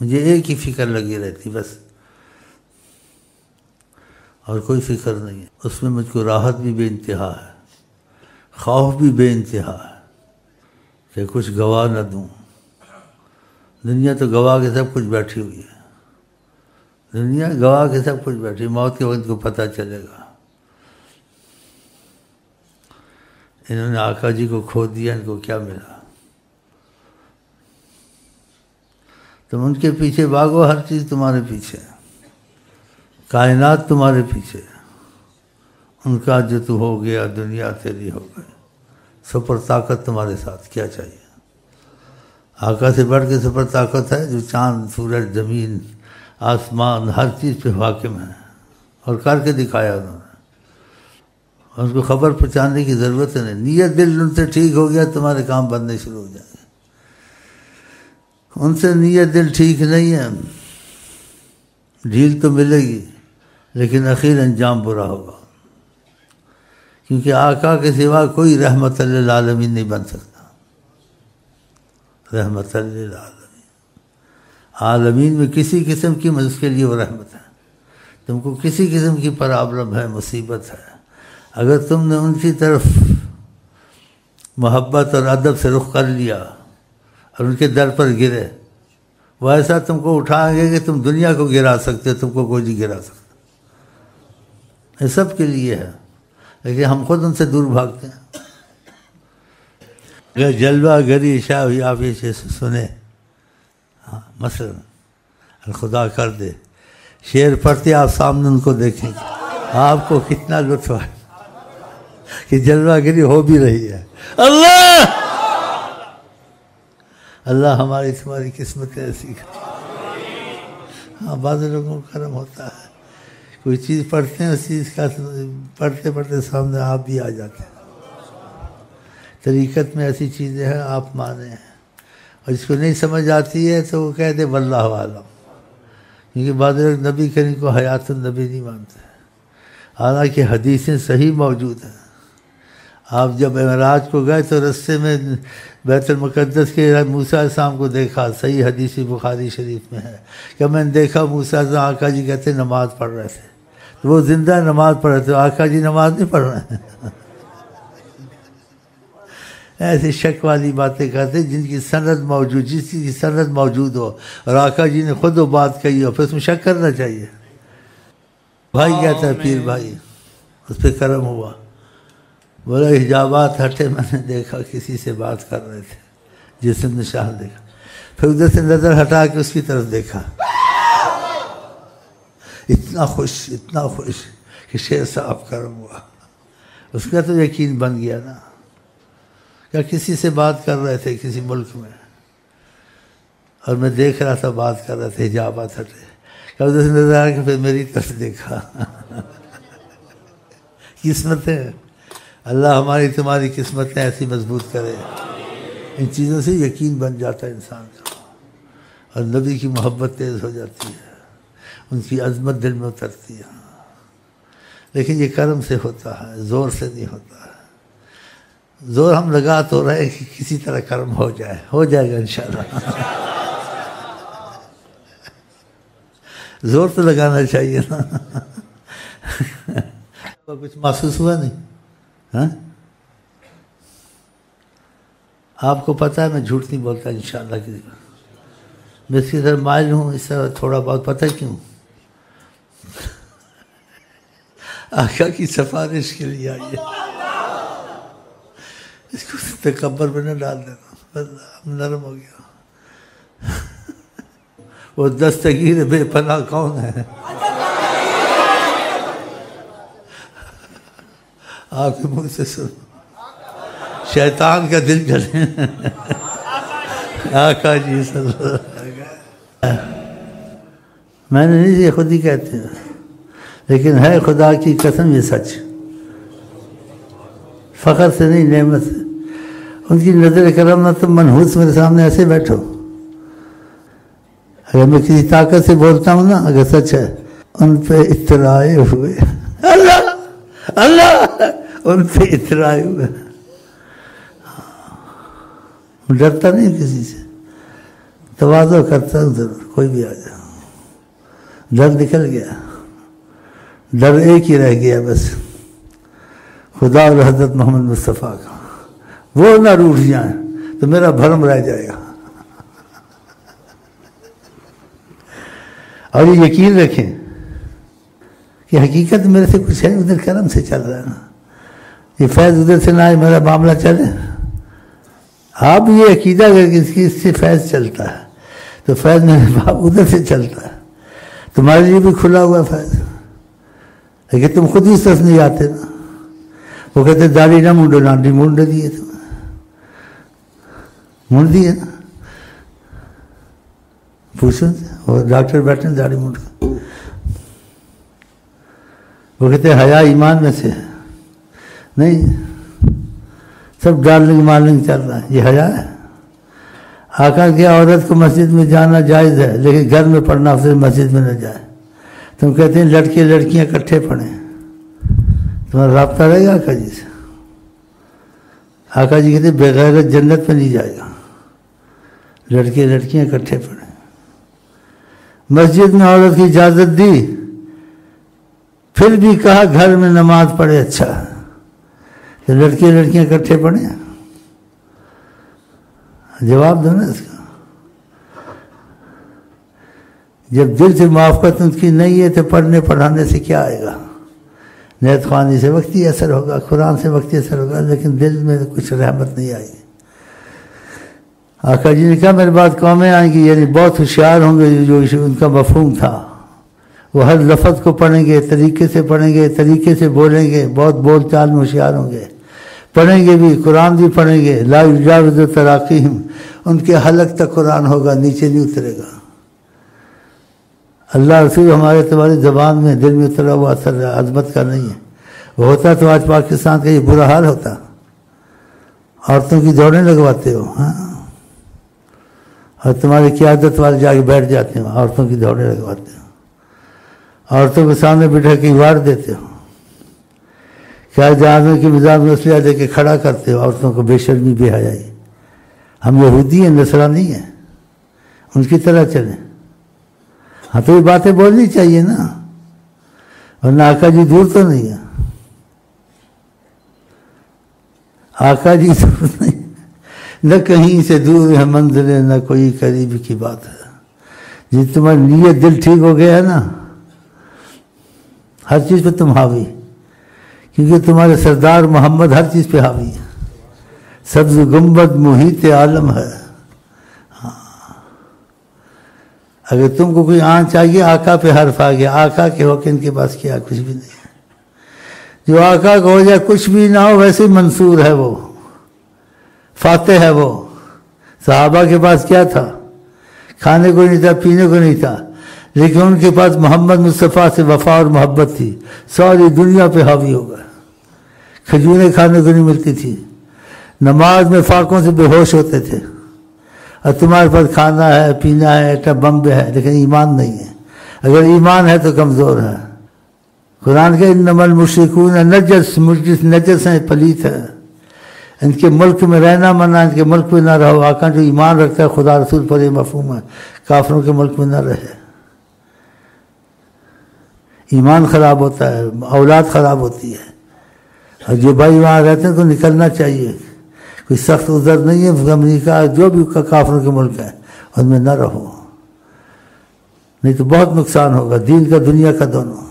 مجھے ایک ہی فکر لگی رہتی بس، اور کوئی فکر نہیں ہے۔ اس میں مجھ کو راحت بھی بے انتہا ہے، خوف بھی بے انتہا ہے کہ کچھ گوا نہ دوں۔ دنیا تو گواہ کے سب کچھ بیٹھی ہوئی ہے، دنیا گواہ کے سب کچھ بیٹھی، موت کے وقت کو پتہ چلے گا۔ انہوں نے آقا جی کو کھو دیا، ان کو کیا ملا؟ تم ان کے پیچھے بھاگو، ہر چیز تمہارے پیچھے، کائنات تمہارے پیچھے، ان کا جو تو ہو گیا دنیا تیری ہو گئی، سپر طاقت تمہارے ساتھ، کیا چاہیے؟ آقا سے بڑھ کے سپر طاقت ہے جو چاند سورج زمین آسمان ہر چیز پہ حاکم ہے، اور کر کے دکھایا انہوں نے۔ ان کو خبر پہنچانے کی ضرورت نہیں، نیت دل ان سے ٹھیک ہو گیا تمہارے کام بننے شروع ہو جائیں گے۔ ان سے نیت دل ٹھیک نہیں ہے، ڈھیل تو ملے گی لیکن اخیر انجام برا ہوگا، کیونکہ آقا کے سوا کوئی رحمت للعالمین نہیں بن سکتا۔ رحمت للعالمین، عالمین میں کسی قسم کی اس کے لیے وہ رحمت ہے۔ تم کو کسی قسم کی پرابلم ہے، مصیبت ہے، اگر تم نے ان کی طرف محبت اور ادب سے رخ کر لیا اور ان کے در پر گرے، وہ ایسا تم کو اٹھائیں گے کہ تم دنیا کو گرا سکتے، تم کو کوئی نہیں گرا سکتا۔ یہ سب کے لیے ہے، لیکن ہم خود ان سے دور بھاگتے ہیں۔ اگر جلوہ گری شاہ ہوئی آپ یہ چیز سنیں، مثلا الخدا کر دے شعر پڑھتے آپ سامنے ان کو دیکھیں گے، آپ کو کتنا لطف ہے کہ جلوہ گری ہو بھی رہی ہے۔ اللہ اللہ ہماری تمہاری قسمتیں ایسی کرے۔ ہاں، بعض لوگوں کو کرم ہوتا ہے، کوئی چیز پڑھتے ہیں، اس چیز کا پڑھتے پڑھتے سامنے آپ بھی آ جاتے ہیں۔ طریقت میں ایسی چیزیں ہیں آپ مانیں، اور اس کو نہیں سمجھ آتی ہے تو وہ کہہ دے واللہ عالم، کیونکہ بعض لوگ نبی کریم کو حیات النبی نہیں مانتے، حالانکہ حدیثیں صحیح موجود ہیں۔ آپ جب معراج کو گئے تو رستے میں بیت المقدس کے موسیٰ علیہ السلام کو دیکھا، صحیح حدیث بخاری شریف میں ہے کہ میں نے دیکھا موسیٰ علیہ السلام آقا جی کہتے نماز پڑھ رہے تھے، تو وہ زندہ نماز پڑھ رہے تھے، آقا جی نماز نہیں پڑھ رہے ہیں۔ ایسی شک والی باتیں کرتے جن کی سند موجود، جس کی سند موجود ہو اور آقا جی نے خود وہ بات کہی ہو، پھر اس میں شک کرنا چاہیے۔ بھائی کہتا ہے پیر بھائی، اس پہ کرم ہوا، بولا حجابات ہٹے، میں نے دیکھا کسی سے بات کر رہے تھے، جسم نشان دیکھا، پھر ادھر سے نظر ہٹا کے اس کی طرف دیکھا، اتنا خوش کہ شیر صاحب کرم ہوا۔ اس کا تو یقین بن گیا نا، کہ کسی سے بات کر رہے تھے کسی ملک میں، اور میں دیکھ رہا تھا بات کر رہے تھے، حجابات ہٹے، کہ ادھر سے نظر آ کے پھر میری طرف دیکھا۔ قسمتیں، اللہ ہماری تمہاری قسمتیں ایسی مضبوط کرے، ان چیزوں سے یقین بن جاتا ہے انسان کا، اور نبی کی محبت تیز ہو جاتی ہے، ان کی عظمت دل میں اترتی ہے۔ لیکن یہ کرم سے ہوتا ہے، زور سے نہیں ہوتا ہے۔ زور ہم لگا تو رہے کہ کسی طرح کرم ہو جائے گا انشاءاللہ۔ زور تو لگانا چاہیے نا۔ کچھ محسوس ہوا نہیں؟ ہاں، آپ کو پتہ ہے میں جھوٹ نہیں بولتا انشاءاللہ کی، میں اس کی طرح مائل ہوں، اس طرح تھوڑا بہت پتہ کیوں؟ آقا کی سفارش کے لیے آئیے، اس کو تکبر میں نہ ڈال دینا، بس نرم ہو گیا۔ وہ دستگیر بے پناہ کون ہے؟ آپ کے منہ سے سن، شیطان کا دل جلے۔ آقا جی صلی اللہ علیہ وسلم، میں نے نہیں، یہ خود ہی کہتے ہیں، لیکن ہے خدا کی قسم یہ سچ، فخر سے نہیں، نعمت سے۔ ان کی نظر کرم نہ، تم منحوس میرے سامنے ایسے بیٹھو، اگر میں کسی طاقت سے بولتا ہوں نا، اگر سچ ہے، ان پہ اطلاع ہوئے، اللہ ان پہ اطلاع ہوئے، ڈرتا نہیں کسی سے، تواضع کرتا ہوں ضرور، کوئی بھی آ جائے، ڈر نکل گیا، ڈر ایک ہی رہ گیا بس، خدا اور حضرت محمد مصطفیٰ کا، وہ نہ روٹ جائیں تو میرا بھرم رہ جائے گا۔ اور یہ یقین رکھیں کہ حقیقت میرے سے کچھ ہے، ادھر کرم سے چل رہا ہے نا، یہ فیض ادھر سے نہ آئے میرا معاملہ چلے۔ آپ یہ عقیدہ کر کے اس سے فیض چلتا ہے تو فیض میرے باپ ادھر سے چلتا ہے، تمہارے لیے بھی کھلا ہوا فیض، لیکن تم خود ہی اس طرف نہیں آتے نا۔ وہ کہتے داڑھی نہ مونڈو، ڈانڈی مونڈ دیے تم، مونڈ دیے نا، پوچھو وہ ڈاکٹر بیٹھے داڑھی مونڈ کا، وہ کہتے حیا ایمان میں سے ہے، نہیں سب ڈارلنگ مارلنگ چل رہا ہے، یہ حیا ہے؟ آقا کہ عورت کو مسجد میں جانا جائز ہے لیکن گھر میں پڑھنا افضل، مسجد میں نہ جائے۔ تم کہتے ہیں لڑکے لڑکیاں اکٹھے پڑھیں، تمہارا رابطہ رہے گا آقا جی سے؟ آقا جی کہتے ہیں بغیرت جنت میں نہیں جائے گا، لڑکے لڑکیاں اکٹھے پڑھیں۔ مسجد میں عورت کی اجازت دی، پھر بھی کہا گھر میں نماز پڑھے اچھا، تو لڑکے لڑکیاں اکٹھے پڑھیں؟ جواب دو نا اس کا۔ جب دل سے موافقت ان کی نہیں ہے تو پڑھنے پڑھانے سے کیا آئے گا؟ نیت خوانی سے وقتی اثر ہوگا، قرآن سے وقتی اثر ہوگا، لیکن دل میں کچھ رحمت نہیں آئے گی۔ آقا جی نے کہا میرے بعد قومیں آئیں گی، یعنی بہت ہوشیار ہوں گے، جو ان کا مفہوم تھا، وہ ہر لفظ کو پڑھیں گے، طریقے سے پڑھیں گے، طریقے سے بولیں گے، بہت بول چال میں ہوشیار ہوں گے، پڑھیں گے بھی، قرآن بھی پڑھیں گے، لا یجاوز تراقیہم، ان کے حلق تک قرآن ہوگا، نیچے نہیں اترے گا۔ اللہ رسول ہمارے تمہاری زبان میں دل میں اترا ہوا اثر عظمت کا نہیں ہے، وہ ہوتا تو آج پاکستان کا یہ برا حال ہوتا۔ عورتوں کی دوڑیں لگواتے ہو، ہاں، اور تمہاری قیادت والے جا کے بیٹھ جاتے ہو، عورتوں کی دوڑیں لگواتے ہو، عورتوں کے سامنے بٹھا کے وار دیتے ہو، کیا جہازوں کی مزاج میں اسلحہ دے کے کھڑا کرتے ہو عورتوں کو، بے شرمی بے حیائی۔ ہم یہودی ہیں، نصرانی ہیں، ان کی طرح چلیں۔ ہاں تو یہ باتیں بولنی چاہیے نا، ورنہ آقا جی دور تو نہیں ہے، آقا جی دور نہیں، نہ کہیں سے دور ہے منزلیں، نہ کوئی قریب کی بات ہے۔ جی تمہاری نیت دل ٹھیک ہو گیا ہے نا، ہر چیز پہ تم حاوی، کیونکہ تمہارے سردار محمد ہر چیز پہ حاوی ہے، سبز گنبد محیط عالم ہے۔ اگر تم کو کوئی آن چاہیے، آقا پہ حرف آ گیا، آقا کے ہو کے ان کے پاس کیا کچھ بھی نہیں ہے۔ جو آقا کو ہو جائے کچھ بھی نہ ہو، ویسے منصور ہے، وہ فاتح ہے۔ وہ صحابہ کے پاس کیا تھا؟ کھانے کو نہیں تھا، پینے کو نہیں تھا، لیکن ان کے پاس محمد مصطفیٰ سے وفا اور محبت تھی، ساری دنیا پہ حاوی ہو گئے۔ کھجوریں کھانے کو نہیں ملتی تھی، نماز میں فاقوں سے بے ہوش ہوتے تھے، اور تمہارے پاس کھانا ہے، پینا ہے، ایٹم بم ہے، لیکن ایمان نہیں ہے۔ اگر ایمان ہے تو کمزور ہے۔ قرآن کے انما المشرکون نجس، مشرک نجس ہیں، پلیت ہے، ان کے ملک میں رہنا منع، ان کے ملک میں نہ رہو۔ آقا جو ایمان رکھتا ہے خدا رسول پر یہ مفہوم ہے، کافروں کے ملک میں نہ رہے۔ ایمان خراب ہوتا ہے، اولاد خراب ہوتی ہے، اور جو بھائی وہاں رہتے ہیں تو نکلنا چاہیے۔ کوئی سخت عذر نہیں ہے، امریکہ جو بھی کافروں کے ملک ہے ان میں نہ رہو، نہیں تو بہت نقصان ہوگا دین کا دنیا کا دونوں۔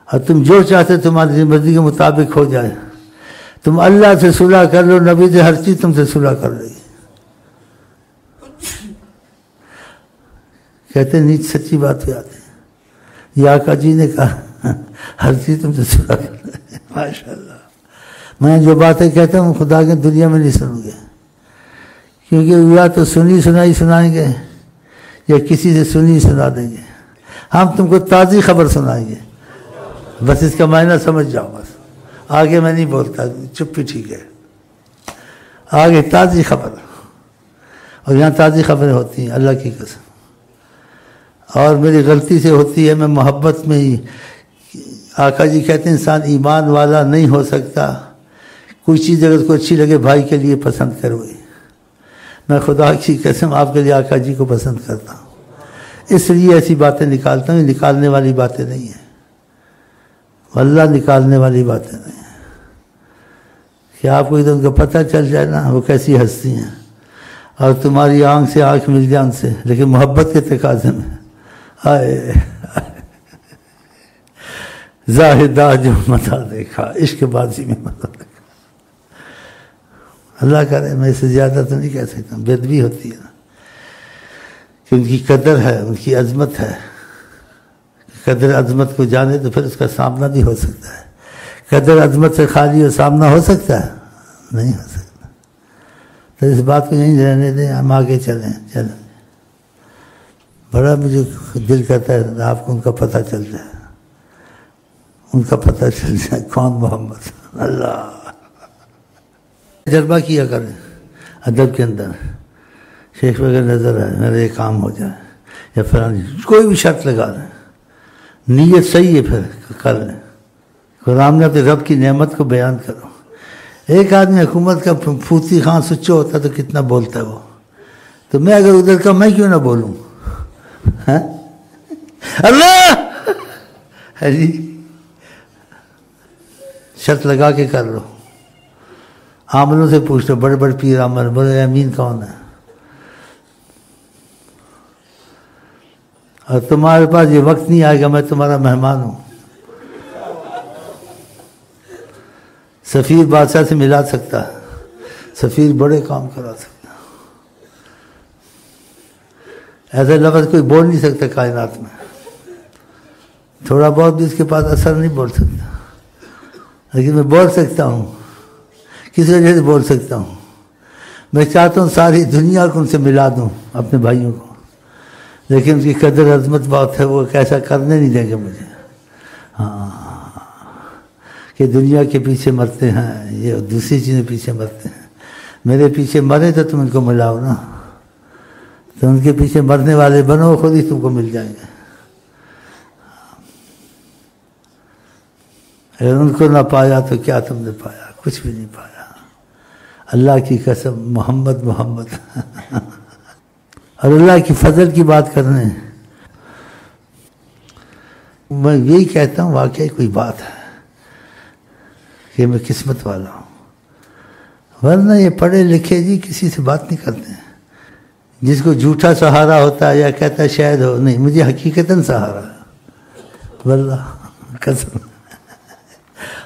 اور تم جو چاہتے تمہاری مرضی کے مطابق ہو جائے، تم اللہ سے صلح کر لو، نبی سے ہر چیز تم سے صلح کر رہی ہے۔ کہتے ہیں نیچ سچی بات پہ آتے ہیں، یہ آقا جی نے کہا ہر چیز تم سے صلح کر رہی ہے۔ ماشاء اللہ، میں جو باتیں کہتا ہوں خدا کے دنیا میں نہیں سنوں گے، کیونکہ یا تو سنی سنائی سنائیں گے یا کسی سے سنی سنا دیں گے۔ ہم تم کو تازی خبر سنائیں گے، بس اس کا معنی سمجھ جاؤ، بس آگے میں نہیں بولتا، چپ ہی ٹھیک ہے۔ آگے تازی خبر، اور یہاں تازی خبریں ہوتی ہیں اللہ کی قسم، اور میری غلطی سے ہوتی ہے، میں محبت میں ہی۔ آقا جی کہتے ہیں انسان ایمان والا نہیں ہو سکتا، کوئی چیز اگر اس کو اچھی لگے بھائی کے لیے پسند کروئی، میں خدا کی قسم آپ کے لیے آقا جی کو پسند کرتا ہوں، اس لیے ایسی باتیں نکالتا ہوں. یہ نکالنے والی باتیں نہیں ہیں، اللہ نکالنے والی باتیں نہیں ہیں. کہ آپ کو ادھر ان کا پتہ چل جائے نا وہ کیسی ہستی ہیں، اور تمہاری آنکھ سے آنکھ مل جائے ان سے، لیکن محبت کے تقاضے میں آئے زاہدہ جو متا دیکھا عشق بازی میں متا دیکھا. اللہ کرے میں اس سے زیادہ تو نہیں کہہ سکتا، بے ادبی ہوتی ہے نا، کہ ان کی قدر ہے، ان کی عظمت ہے. قدر عظمت کو جانے تو پھر اس کا سامنا بھی ہو سکتا ہے. قدر عظمت سے خالی اور سامنا ہو سکتا ہے؟ نہیں ہو سکتا. تو اس بات کو نہیں رہنے دیں، ہم آگے چلیں. بڑا مجھے دل کرتا ہے آپ کو ان کا پتہ چل جائے، ان کا پتہ چل جائے کون محمد. اللہ تجربہ کیا کریں ادب کے اندر. شیخ وغیرہ نظر آئے میرا یہ کام ہو جائے یا فلانی، کوئی بھی شرط لگا لیں، نیت صحیح ہے پھر کر لیں. قرآن میں اپنے رب کی نعمت کو بیان کرو. ایک آدمی حکومت کا پھوتی خان سچو ہوتا تو کتنا بولتا ہے وہ، تو میں اگر ادھر کا میں کیوں نہ بولوں؟ اللہ جی شرط لگا کے کر لو. عاملوں سے پوچھ لو، بڑے بڑے پیر عامل بڑے امین کون ہے؟ اور تمہارے پاس یہ وقت نہیں آئے گا میں تمہارا مہمان ہوں. سفیر بادشاہ سے ملا سکتا ہے، سفیر بڑے کام کرا سکتا ہے. ایسا لفظ کوئی بول نہیں سکتا کائنات میں. تھوڑا بہت بھی اس کے پاس اثر نہیں بول سکتا، لیکن میں بول سکتا ہوں. کس وجہ سے بول سکتا ہوں؟ میں چاہتا ہوں ساری دنیا کو ان سے ملا دوں، اپنے بھائیوں کو، لیکن ان کی قدر عظمت بہت ہے، وہ کیسا کرنے نہیں دیں گے مجھے. ہاں کہ دنیا کے پیچھے مرتے ہیں، یہ دوسری چیزیں پیچھے مرتے ہیں. میرے پیچھے مرے تو تم ان کو ملاؤ نا، تو ان کے پیچھے مرنے والے بنو، خود ہی تم کو مل جائیں گے. اگر ان کو نہ پایا تو کیا تم نے پایا؟ کچھ بھی نہیں پایا. اللہ کی قسم محمد محمد. اور اللہ کی فضل کی بات کرنے، میں یہی کہتا ہوں واقعی کوئی بات ہے کہ میں قسمت والا ہوں. ورنہ یہ پڑھے لکھے جی کسی سے بات نہیں کرتے ہیں. جس کو جھوٹا سہارا ہوتا ہے یا کہتا ہے شاید ہو، نہیں، مجھے حقیقتاً سہارا ہے واللہ قسم.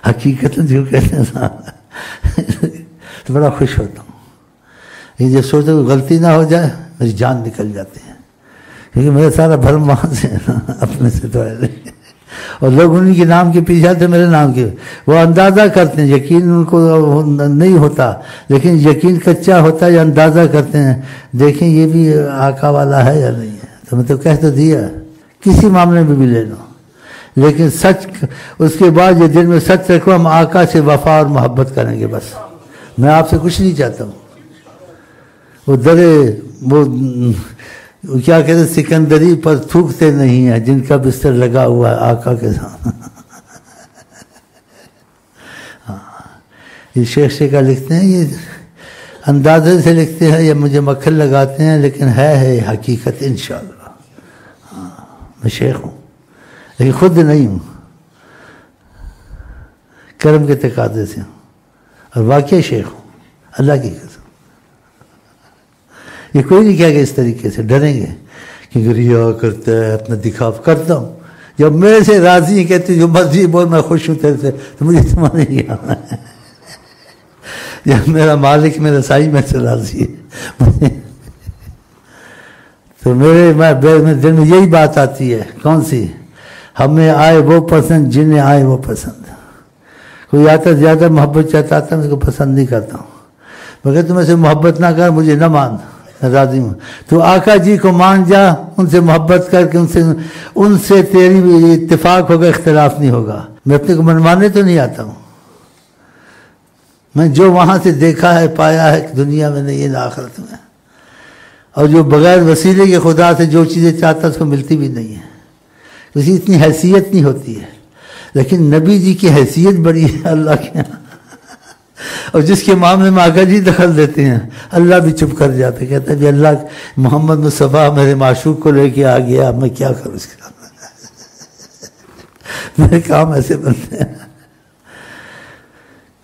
حقیقتاً جو کہتے ہیں سہارا تو بڑا خوش ہوتا ہوں. یہ جو سوچتا ہوں غلطی نہ ہو جائے میری جان نکل جاتی ہے، کیونکہ میرا سارا بھرم وہاں سے ہے نا، اپنے سے تو ہے. اور لوگ انہیں کے نام کے پیچھے آتے میرے نام کے، وہ اندازہ کرتے ہیں، یقین ان کو نہیں ہوتا، لیکن یقین کچا ہوتا ہے یا اندازہ کرتے ہیں دیکھیں یہ بھی آقا والا ہے یا نہیں ہے. تو میں تو کہہ تو دیا کسی معاملے میں بھی لے لو، لیکن سچ اس کے بعد یہ دل میں سچ رکھو ہم آقا سے وفا اور محبت کریں گے. بس میں آپ سے کچھ نہیں چاہتا ہوں. وہ درے وہ کیا کہتے ہیں سکندری پر تھوکتے نہیں ہیں جن کا بستر لگا ہوا ہے آقا کے ساتھ. یہ شیخ شیخہ لکھتے ہیں، یہ اندازے سے لکھتے ہیں یا مجھے مکھن لگاتے ہیں، لیکن ہے حقیقت انشاءاللہ. میں شیخ ہوں لیکن خود نہیں ہوں، کرم کے تقاضے سے ہوں، اور واقعی شیخ ہوں اللہ کی قسم. یہ کوئی نہیں کہا کہ اس طریقے سے ڈریں گے کیونکہ ریا کرتا ہے، اپنا دکھاوا کرتا ہوں. جب میرے سے راضی ہیں کہتے جو مرضی بول میں خوش ہوں تیرے سے، تو مجھے تمہارے نہیں آنا ہے. جب میرا مالک میرا سائی میں سے راضی ہے تو میرے دل میں یہی بات آتی ہے. کون سی؟ ہمیں آئے وہ پسند جنہیں آئے وہ پسند. کوئی آتا زیادہ محبت چاہتا تھا میں اس کو پسند نہیں کرتا ہوں. مگر تم ایسے محبت نہ کر، مجھے نہ مان، میں راضی ہوں. تو آقا جی کو مان جا، ان سے محبت کر کے ان سے تیری اتفاق ہوگا، اختلاف نہیں ہوگا. میں اپنے کو منوانے تو نہیں آتا ہوں. میں جو وہاں سے دیکھا ہے پایا ہے دنیا میں نہیں ہے آخرت میں. اور جو بغیر وسیلے کے خدا سے جو چیزیں چاہتا اس کو ملتی بھی نہیں ہے. اسی اتنی حیثیت نہیں ہوتی ہے، لیکن نبی جی کی حیثیت بڑی ہے اللہ کے یہاں. اور جس کے معاملے میں آقا جی دخل دیتے ہیں اللہ بھی چپ کر جاتے، کہتے ہیں اللہ محمد مصطفیٰ میرے معشوق کو لے کے آ گیا، اب میں کیا کروں اس کا، میرے کام ایسے بنتے ہیں۔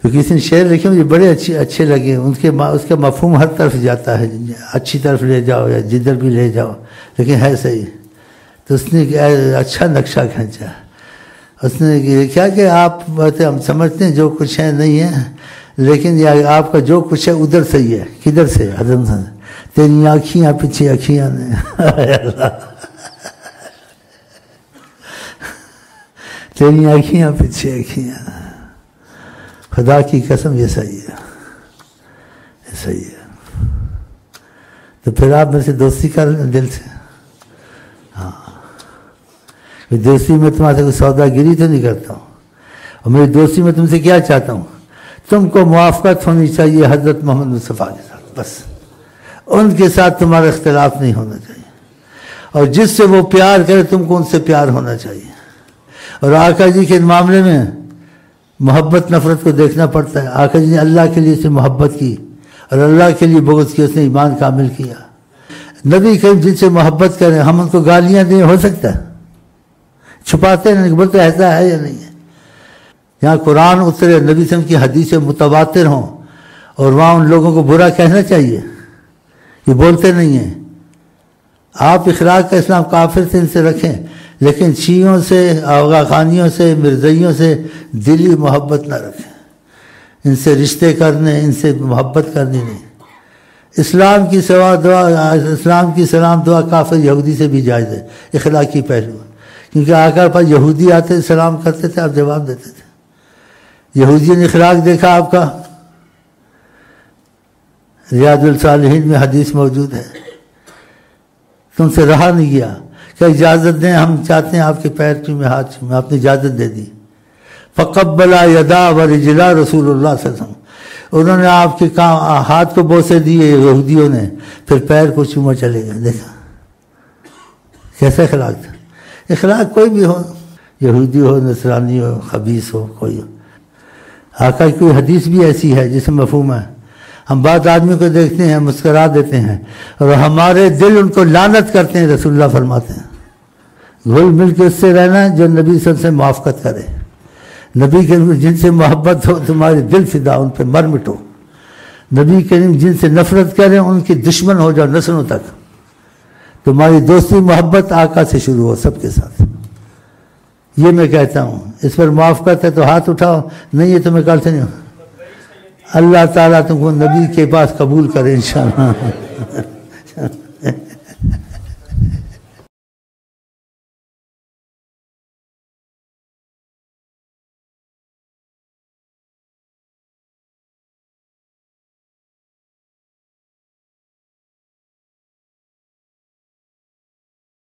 تو کسی نے شعر لکھے مجھے بڑے اچھے لگے، اس کا مفہوم ہر طرف جاتا ہے، اچھی طرف لے جاؤ یا جدھر بھی لے جاؤ، لیکن ہے صحیح۔ تو اس نے اچھا نقشہ کھینچا، اس نے کیا کہ آپ ہم سمجھتے ہیں جو کچھ ہے نہیں ہے، لیکن آپ کا جو کچھ ہے ادھر سے ہی ہے، کدھر سے؟ حضرت سے تیری آنکھیاں پیچھے اکھیاں نے اللہ، تیری آنکھیاں پیچھے اکھیاں، خدا کی قسم یہ صحیح ہے، یہ صحیح ہے۔ تو پھر آپ میرے سے دوستی کر لیں دل سے، ہاں دوستی میں تمہارے کوئی سودا گیری تو نہیں کرتا ہوں، اور میری دوستی میں تم سے کیا چاہتا ہوں، تم کو موافقت ہونی چاہیے حضرت محمد مصطفیٰ کے ساتھ، بس ان کے ساتھ تمہارا اختلاف نہیں ہونا چاہیے، اور جس سے وہ پیار کرے تم کو ان سے پیار ہونا چاہیے، اور آقا جی کے معاملے میں محبت نفرت کو دیکھنا پڑتا ہے۔ آقا جی نے اللہ کے لیے سے محبت کی اور اللہ کے لیے بغض کی، اس نے ایمان کامل کیا۔ نبی کریم جن سے محبت کریں، ہم ان کو گالیاں دیں، ہو سکتا ہے؟ چھپاتے نہیں، بولتے ایسا ہے یا نہیں ہے؟ یہاں قرآن اترے، نبی صلی اللہ علیہ وسلم کی حدیثیں متواتر ہوں، اور وہاں ان لوگوں کو برا کہنا چاہیے؟ یہ بولتے نہیں ہیں۔ آپ اخلاق کا اسلام کافر سے ان سے رکھیں، لیکن شیعوں سے، آغا خانیوں سے، مرزائیوں سے دلی محبت نہ رکھیں، ان سے رشتے کرنے، ان سے محبت کرنی نہیں۔ اسلام کی سلام دعا کافر یہودی سے بھی جائز ہے، اخلاقی پہلو، کیونکہ آقا پر یہودی آتے سلام کرتے تھے، آپ جواب دیتے تھے۔ یہودیوں نے اخلاق دیکھا آپ کا، ریاض الصالحین میں حدیث موجود ہے، تم سے رہا نہیں گیا کہ اجازت دیں، ہم چاہتے ہیں آپ کے پیر میں ہاتھ میں، آپ نے اجازت دے دی۔ فقبلا یدا ورجلا رسول اللہ صلی اللہ علیہ وسلم، انہوں نے آپ کے ہاتھ کو بوسے دیے یہودیوں نے، پھر پیر کو چوما چلے گئے۔ دیکھا کیسا اخلاق تھا؟ اخلاق کوئی بھی ہو، یہودی ہو، نصرانی ہو، خبیث ہو، کوئی ہو، آقا کی کوئی حدیث بھی ایسی ہے جسے مفہوم ہے۔ ہم بعض آدمی کو دیکھتے ہیں، مسکرا دیتے ہیں، اور ہمارے دل ان کو لعنت کرتے ہیں۔ رسول اللہ فرماتے ہیں گھل مل کے اس سے رہنا جو نبی صلی اللہ علیہ وسلم سے موافقت کرے، نبی کریم جن سے محبت ہو تمہارے دل فدا، ان پہ مر مٹو۔ نبی کریم جن سے نفرت کریں ان کی دشمن ہو جاؤ نسلوں تک۔ تمہاری دوستی محبت آقا سے شروع ہو سب کے ساتھ، یہ میں کہتا ہوں۔ اس پر موافقت ہے تو ہاتھ اٹھاؤ، نہیں ہے تو میں کل سے نہیں ہوں۔ اللہ تعالیٰ تم کو نبی کے پاس قبول کرے انشاءاللہ۔